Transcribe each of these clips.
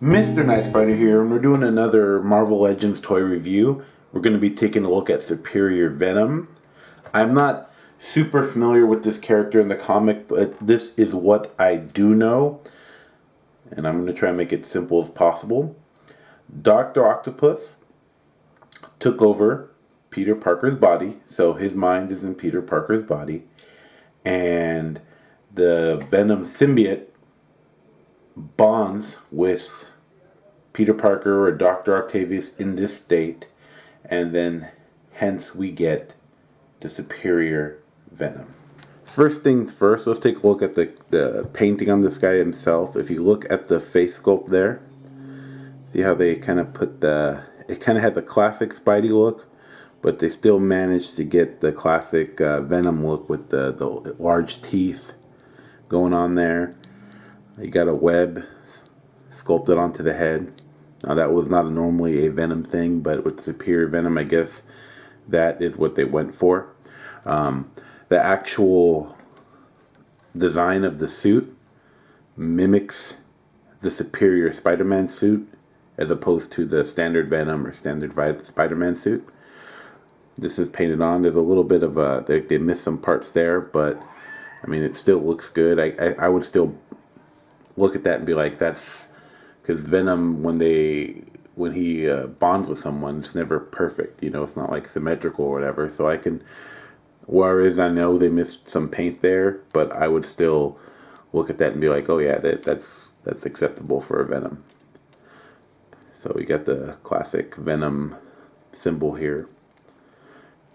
Mr. Nightspyder here, and we're doing another Marvel Legends toy review. We're going to be taking a look at Superior Venom. I'm not super familiar with this character in the comic, but this is what I do know, and I'm going to try and make it simple as possible. Dr. Octopus took over Peter Parker's body, so his mind is in Peter Parker's body, and the Venom symbiote bonds with Peter Parker or Dr. Octavius in this state, and then hence we get the Superior Venom. First things first, let's take a look at the painting on this guy himself. If you look at the face sculpt there, see how they kind of put it kind of has a classic Spidey look, but they still managed to get the classic Venom look with the large teeth going on there. You got a web sculpted onto the head. Now that was not normally a Venom thing, but with Superior Venom, I guess that is what they went for. The actual design of the suit mimics the Superior Spider-Man suit as opposed to the standard Venom or standard Spider-Man suit. This is painted on. There's a little bit of they missed some parts there, but I mean it still looks good. I would still look at that and be like, that's because Venom, when he bonds with someone, it's never perfect. You know, it's not like symmetrical or whatever. So I can, whereas I know they missed some paint there, but I would still look at that and be like, oh yeah, that's acceptable for a Venom. So we got the classic Venom symbol here.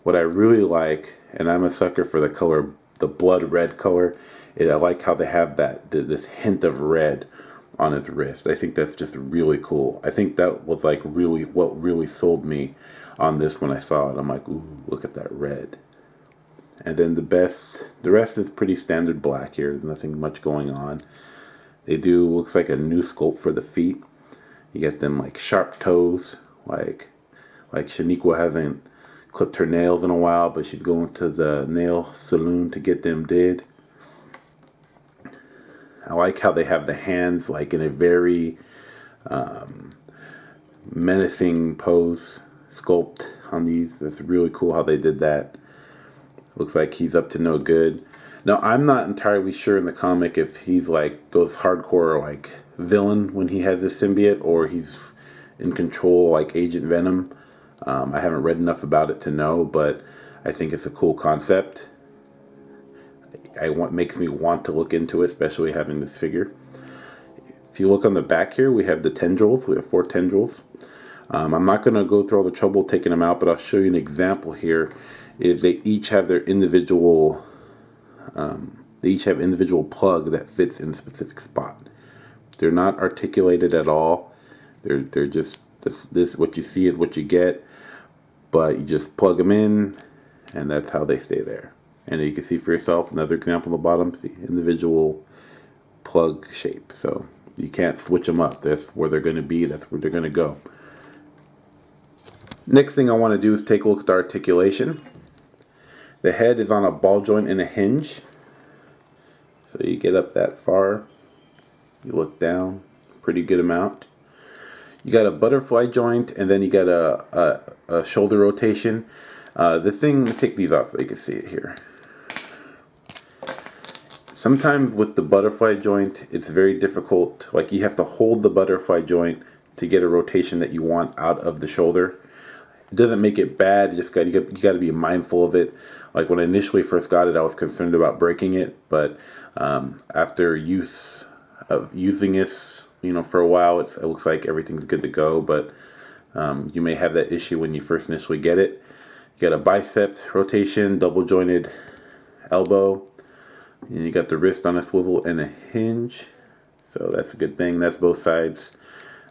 What I really like, and I'm a sucker for the color, the blood red color, I like how they have this hint of red on his wrist. I think that's just really cool. I think that was like really what really sold me on this when I saw it. I'm like, ooh, look at that red. And then the rest is pretty standard black here. There's nothing much going on. They do, looks like a new sculpt for the feet. You get them like sharp toes, like Shaniqua hasn't clipped her nails in a while, but she's going to the nail saloon to get them did. I like how they have the hands like in a very menacing pose sculpt on these. That's really cool how they did that. Looks like he's up to no good. Now I'm not entirely sure in the comic if he's like goes hardcore like villain when he has this symbiote, or he's in control like Agent Venom. I haven't read enough about it to know, but I think it's a cool concept. Makes me want to look into it, especially having this figure. If you look on the back here, we have the tendrils. We have 4 tendrils. I'm not going to go through all the trouble taking them out, but I'll show you an example here. Is they each have their individual plug that fits in a specific spot. They're not articulated at all. They're just this what you see is what you get, but you just plug them in, and that's how they stay there. And you can see for yourself another example on the bottom, the individual plug shape. So you can't switch them up. That's where they're going to be. That's where they're going to go. Next thing I want to do is take a look at the articulation. The head is on a ball joint and a hinge. So you get up that far. You look down, pretty good amount. You got a butterfly joint, and then you got a shoulder rotation. Take these off so you can see it here. Sometimes with the butterfly joint, it's very difficult. Like you have to hold the butterfly joint to get a rotation that you want out of the shoulder. It doesn't make it bad. You got to be mindful of it. Like when I initially first got it, I was concerned about breaking it, but after using this, for a while, it looks like everything's good to go. But you may have that issue when you first initially get it. You got a bicep rotation, double jointed elbow. And you got the wrist on a swivel and a hinge. So that's a good thing. That's both sides.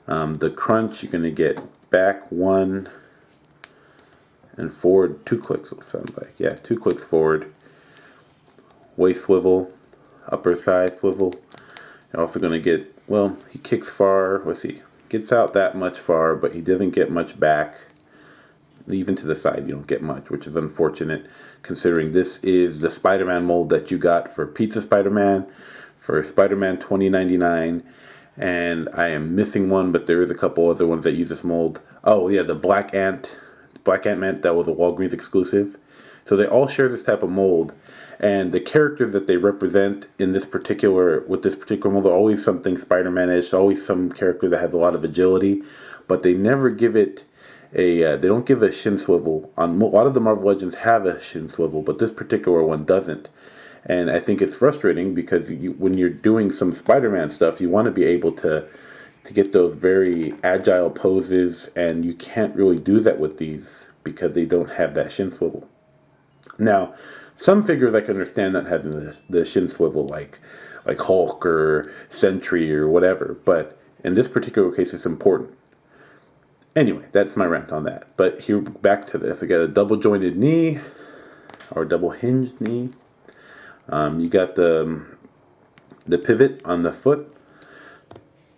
The crunch, you're going to get back 1 and forward 2 clicks, it sounds like. Yeah, 2 clicks forward. Waist swivel, upper side swivel. You're also going to get, he kicks far. Let's see. Gets out that much far, but he doesn't get much back. Even to the side, you don't get much, which is unfortunate considering this is the Spider-Man mold that you got for Pizza Spider-Man, for Spider-Man 2099, and I am missing one, but there is a couple other ones that use this mold. Oh yeah, the Black Ant-Man, that was a Walgreens exclusive. So they all share this type of mold, and the characters that they represent in this particular mold are always something Spider-Man-ish, always some character that has a lot of agility, but they never give it they don't give a shin swivel. On a lot of the Marvel Legends have a shin swivel, but this particular one doesn't. And I think it's frustrating because when you're doing some Spider-Man stuff, you want to be able to get those very agile poses, and you can't really do that with these because they don't have that shin swivel. Now, some figures I can understand not having the shin swivel, like Hulk or Sentry or whatever, but in this particular case, it's important. Anyway, that's my rant on that. But here, back to this. I got a double jointed knee, or double hinged knee. You got the pivot on the foot.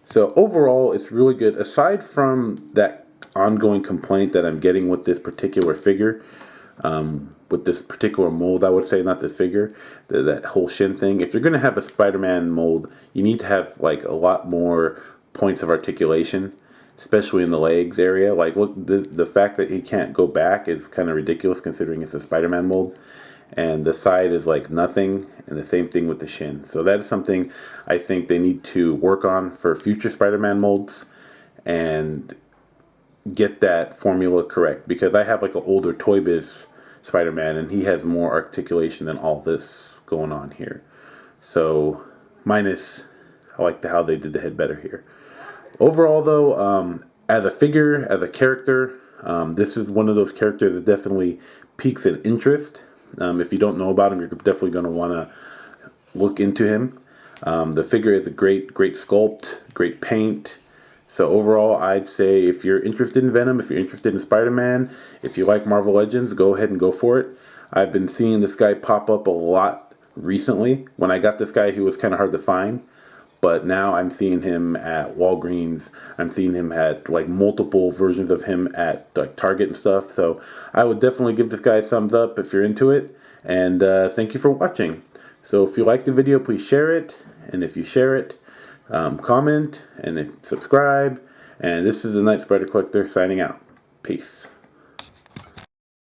So overall, it's really good. Aside from that ongoing complaint that I'm getting with this particular figure, with this particular mold, I would say, not this figure, that whole shin thing. If you're going to have a Spider-Man mold, you need to have like a lot more points of articulation, especially in the legs area. Like, look, the fact that he can't go back is kind of ridiculous considering it's a Spider-Man mold. And the side is like nothing, and the same thing with the shin. So that is something I think they need to work on for future Spider-Man molds and get that formula correct. Because I have like an older Toy Biz Spider-Man, and he has more articulation than all this going on here. So minus, I like how they did the head better here. Overall though, as a figure, as a character, this is one of those characters that definitely piques an interest. If you don't know about him, you're definitely going to want to look into him. The figure is a great sculpt, great paint. So overall, I'd say if you're interested in Venom, if you're interested in Spider-Man, if you like Marvel Legends, go ahead and go for it. I've been seeing this guy pop up a lot recently. When I got this guy, he was kind of hard to find. But now I'm seeing him at Walgreens. I'm seeing him at like multiple versions of him at like Target and stuff. So I would definitely give this guy a thumbs up if you're into it. And thank you for watching. So if you like the video, please share it. And if you share it, comment and subscribe. And this is the Nightspyder Collector signing out. Peace.